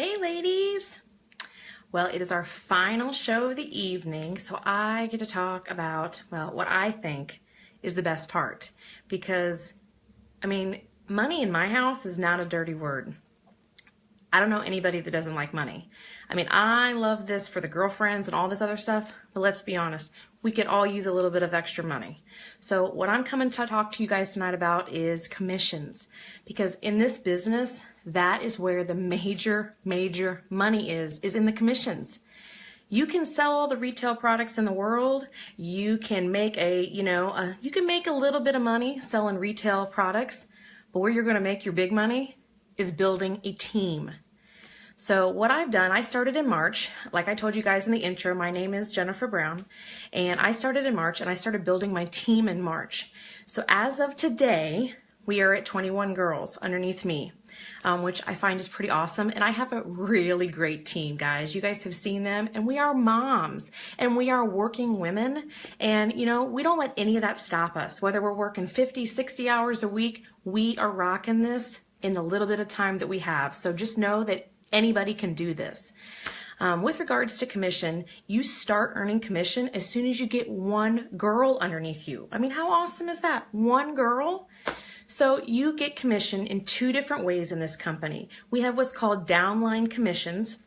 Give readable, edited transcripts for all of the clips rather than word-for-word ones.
Hey ladies! Well, it is our final show of the evening, so I get to talk about, well, what I think is the best part. Because, money in my house is not a dirty word. I don't know anybody that doesn't like money. I love this for the girlfriends and all this other stuff, but let's be honest, we could all use a little bit of extra money. So what I'm coming to talk to you guys tonight about is commissions. Because in this business, that is where the major money is in the commissions. You can sell all the retail products in the world. You can make you can make a little bit of money selling retail products, but where you're going to make your big money is building a team. So what I've done, I started in March. Like I told you guys in the intro, my name is Jennifer Brown, and I started in March, and I started building my team in March. So as of today, we are at 21 girls underneath me, which I find is pretty awesome. And I have a really great team, guys. You guys have seen them, and we are moms, and we are working women. And, we don't let any of that stop us. Whether we're working 50, 60 hours a week, we are rocking this in the little bit of time that we have. So just know that anybody can do this. With regards to commission, you start earning commission as soon as you get one girl underneath you. How awesome is that? One girl? So you get commission in two different ways in this company. We have what's called downline commissions.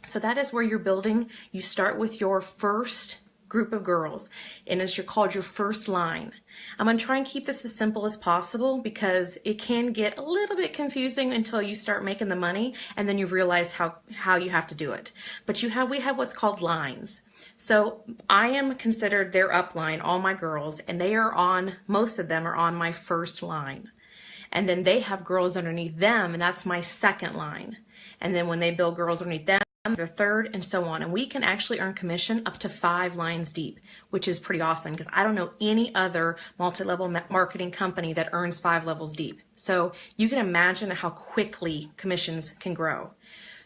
So that is where you're building, you start with your first group of girls, and it's called your first line. I'm going to try and keep this as simple as possible because it can get a little bit confusing until you start making the money, and then you realize how you have to do it. But we have what's called lines. So I am considered their upline, all my girls, and most of them are on my first line. And then they have girls underneath them, and that's my second line. And then when they build girls underneath them, their third, and so on. And we can actually earn commission up to 5 lines deep, which is pretty awesome because I don't know any other multi-level marketing company that earns 5 levels deep. So you can imagine how quickly commissions can grow.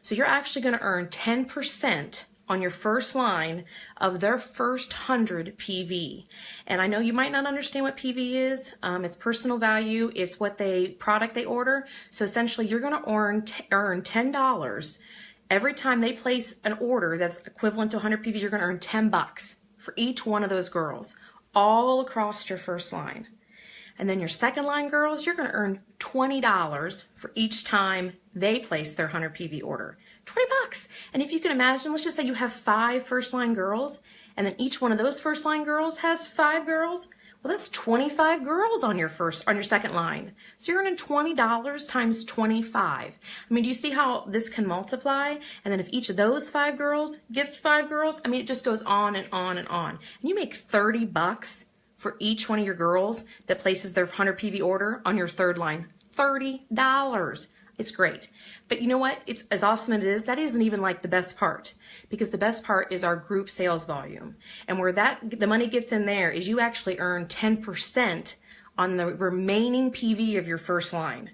So you're actually going to earn 10% on your first line of their first 100 PV. And I know you might not understand what PV is. It's personal value. It's what product they order. So essentially you're going to earn $10 every time they place an order that's equivalent to 100 PV. You're going to earn 10 bucks for each one of those girls, all across your first line. And then your second line girls, you're going to earn $20 for each time they place their 100 PV order. 20 bucks. And if you can imagine, let's just say you have 5 first line girls, and then each one of those first line girls has 5 girls. Well, that's 25 girls on your second line. So you're earning $20 times 25. Do you see how this can multiply? And then if each of those 5 girls gets 5 girls, it just goes on and on and on. And you make 30 bucks for each one of your girls that places their 100 PV order on your third line. $30. It's great. But you know what? It's as awesome as it is, that isn't even like the best part, because the best part is our group sales volume. And where the money gets in there is you actually earn 10% on the remaining PV of your first line.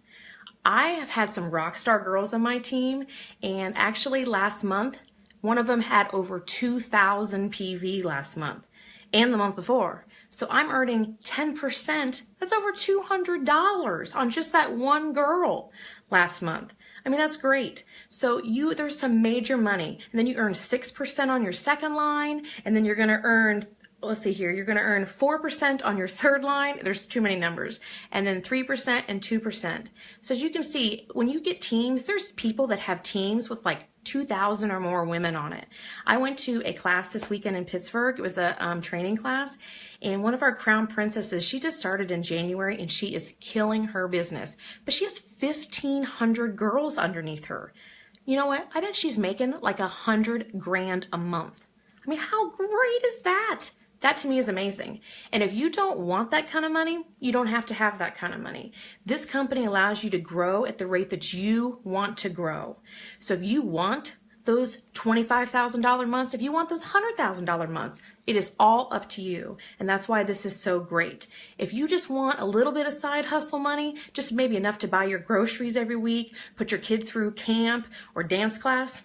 I have had some rock star girls on my team, and actually last month, one of them had over 2,000 PV last month and the month before. So I'm earning 10%. That's over $200 on just that one girl last month. That's great. So there's some major money. And then you earn 6% on your second line, and then you're going to earn, let's see here, you're going to earn 4% on your third line. There's too many numbers. And then 3% and 2%. So as you can see, when you get teams, there's people that have teams with like 2,000 or more women on it. I went to a class this weekend in Pittsburgh. It was a training class, and one of our crown princesses, she just started in January, and she is killing her business. But she has 1,500 girls underneath her. You know what? I bet she's making like $100,000 a month. How great is that? That to me is amazing. And if you don't want that kind of money, you don't have to have that kind of money. This company allows you to grow at the rate that you want to grow. So if you want those $25,000 months, if you want those $100,000 months, it is all up to you. And that's why this is so great. If you just want a little bit of side hustle money, just maybe enough to buy your groceries every week, put your kid through camp or dance class,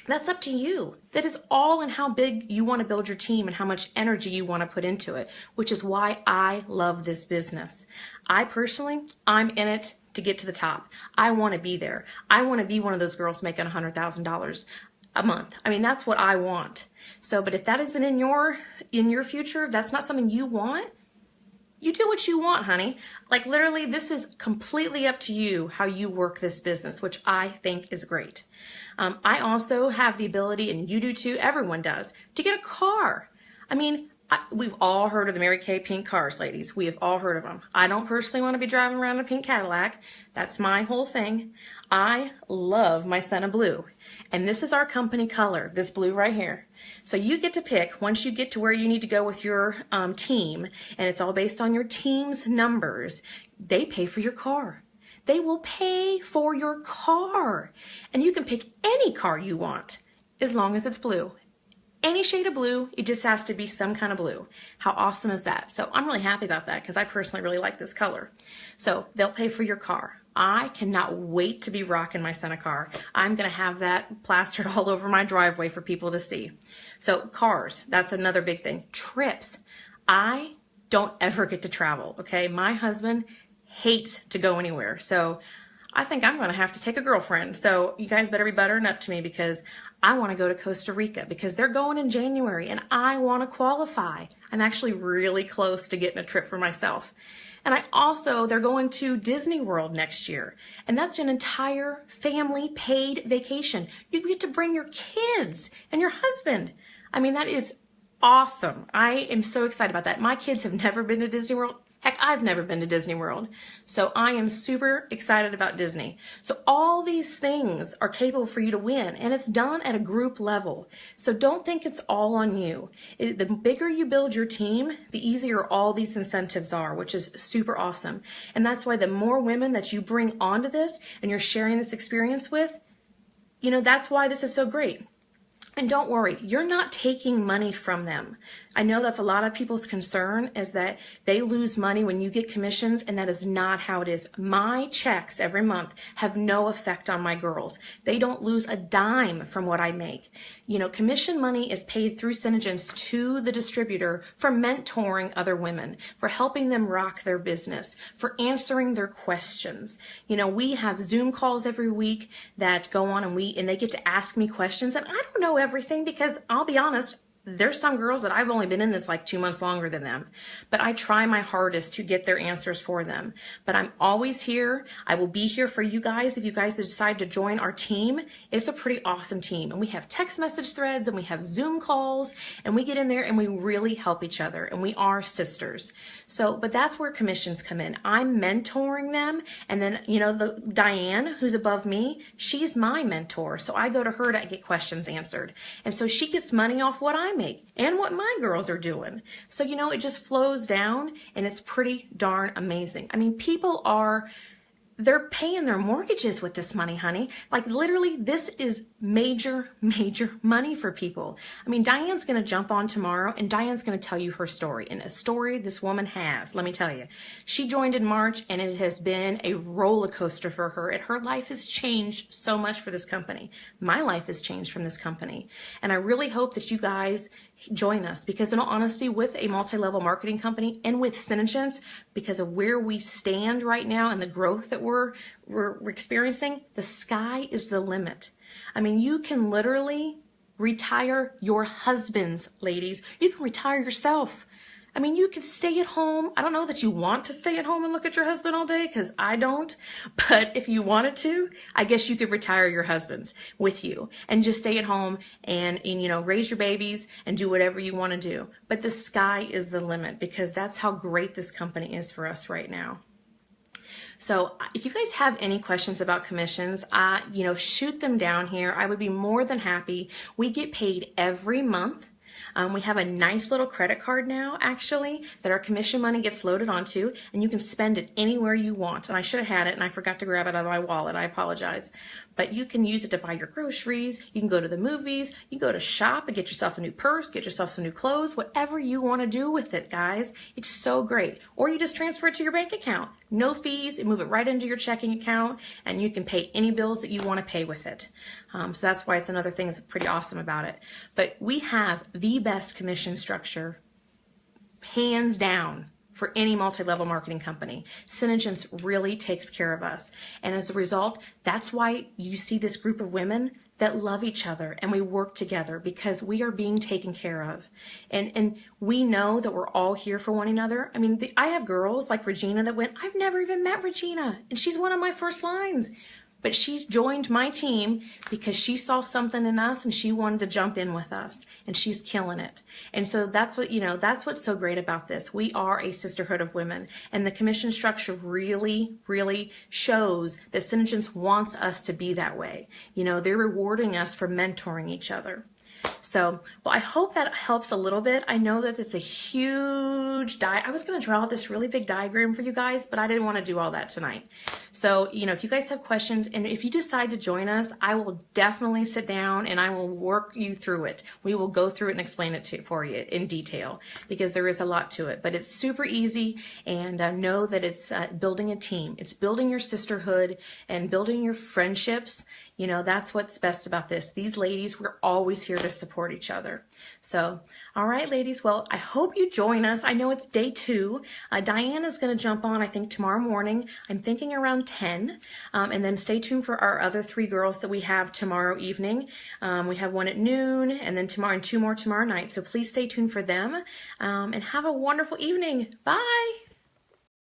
that's up to you. That is all in how big you want to build your team and how much energy you want to put into it, which is why I love this business. I personally, I'm in it to get to the top. I want to be there. I want to be one of those girls making $100,000 a month. I mean, that's what I want. So, but if that isn't in your future, if that's not something you want, you do what you want, honey. Like literally, this is completely up to you how you work this business, which I think is great. I also have the ability, and you do too, everyone does, to get a car. I mean, we've all heard of the Mary Kay pink cars, ladies. We have all heard of them. I don't personally want to be driving around in a pink Cadillac. That's my whole thing. I love my Senna blue. And this is our company color, this blue right here. So you get to pick once you get to where you need to go with your team, and it's all based on your team's numbers. They pay for your car. They will pay for your car. And you can pick any car you want as long as it's blue. Any shade of blue, it just has to be some kind of blue. How awesome is that? So I'm really happy about that because I personally really like this color. So they'll pay for your car. I cannot wait to be rocking my Senna car. I'm going to have that plastered all over my driveway for people to see. So cars, that's another big thing. Trips. I don't ever get to travel, okay? My husband hates to go anywhere. So I think I'm going to have to take a girlfriend. So you guys better be buttering up to me because I want to go to Costa Rica because they're going in January and I want to qualify. I'm actually really close to getting a trip for myself. And they're going to Disney World next year. And that's an entire family paid vacation. You get to bring your kids and your husband. I mean, that is awesome. I am so excited about that. My kids have never been to Disney World. Heck, I've never been to Disney World. So I am super excited about Disney. So all these things are capable for you to win, and it's done at a group level. So don't think it's all on you. The bigger you build your team, the easier all these incentives are, which is super awesome. And that's why the more women that you bring onto this and you're sharing this experience with, that's why this is so great. And don't worry, you're not taking money from them. I know that's a lot of people's concern is that they lose money when you get commissions, and that is not how it is. My checks every month have no effect on my girls. They don't lose a dime from what I make. Commission money is paid through Synergence to the distributor for mentoring other women, for helping them rock their business, for answering their questions. We have Zoom calls every week that go on and they get to ask me questions, and I don't know everything because I'll be honest, there's some girls that I've only been in this like 2 months longer than them, but I try my hardest to get their answers for them. But I'm always here. I will be here for you guys. If you guys decide to join our team, it's a pretty awesome team. And we have text message threads and we have Zoom calls and we get in there and we really help each other and we are sisters. So, but that's where commissions come in. I'm mentoring them. And then, the Diane who's above me, she's my mentor. So I go to her to get questions answered. And so she gets money off what I make and what my girls are doing. So, it just flows down and it's pretty darn amazing. I mean, they're paying their mortgages with this money, honey. Like literally, this is major, major money for people. I mean, Diane's going to jump on tomorrow and Diane's going to tell you her story. And a story this woman has, let me tell you. She joined in March and it has been a roller coaster for her. And her life has changed so much for this company. My life has changed from this company. And I really hope that you guys join us because in all honesty, with a multi-level marketing company and with Synergence, because of where we stand right now and the growth that we're experiencing, the sky is the limit. I mean, you can literally retire your husbands, ladies. You can retire yourself. I mean, you could stay at home. I don't know that you want to stay at home and look at your husband all day because I don't. But if you wanted to, I guess you could retire your husbands with you and just stay at home and raise your babies and do whatever you want to do. But the sky is the limit because that's how great this company is for us right now. So if you guys have any questions about commissions, shoot them down here. I would be more than happy. We get paid every month. We have a nice little credit card now, actually, that our commission money gets loaded onto, and you can spend it anywhere you want. And I should have had it, and I forgot to grab it out of my wallet. I apologize. But you can use it to buy your groceries. You can go to the movies. You can go to shop and get yourself a new purse, get yourself some new clothes, whatever you want to do with it, guys. It's so great. Or you just transfer it to your bank account. No fees. You move it right into your checking account, and you can pay any bills that you want to pay with it. So that's why it's another thing that's pretty awesome about it. But we have the best commission structure, hands down, for any multi-level marketing company. Synergence really takes care of us. And as a result, that's why you see this group of women that love each other and we work together because we are being taken care of. And we know that we're all here for one another. I mean, I have girls like Regina that went, I've never even met Regina, and she's one of my first lines. But she's joined my team because she saw something in us and she wanted to jump in with us, and she's killing it. And so that's what, that's what's so great about this. We are a sisterhood of women, and the commission structure really, really shows that Synergence wants us to be that way. They're rewarding us for mentoring each other. So, well, I hope that helps a little bit. I know that it's a huge I was going to draw this really big diagram for you guys, but I didn't want to do all that tonight. So, if you guys have questions and if you decide to join us, I will definitely sit down and I will work you through it. We will go through it and explain it for you in detail because there is a lot to it, but it's super easy. And know that it's building a team. It's building your sisterhood and building your friendships. That's what's best about this. These ladies, we're always here to support each other. So, all right, ladies. Well, I hope you join us. I know it's day 2. Diana's going to jump on, I think, tomorrow morning. I'm thinking around 10. And then stay tuned for our other 3 girls that we have tomorrow evening. We have one at noon and then tomorrow and 2 more tomorrow night. So please stay tuned for them and have a wonderful evening. Bye.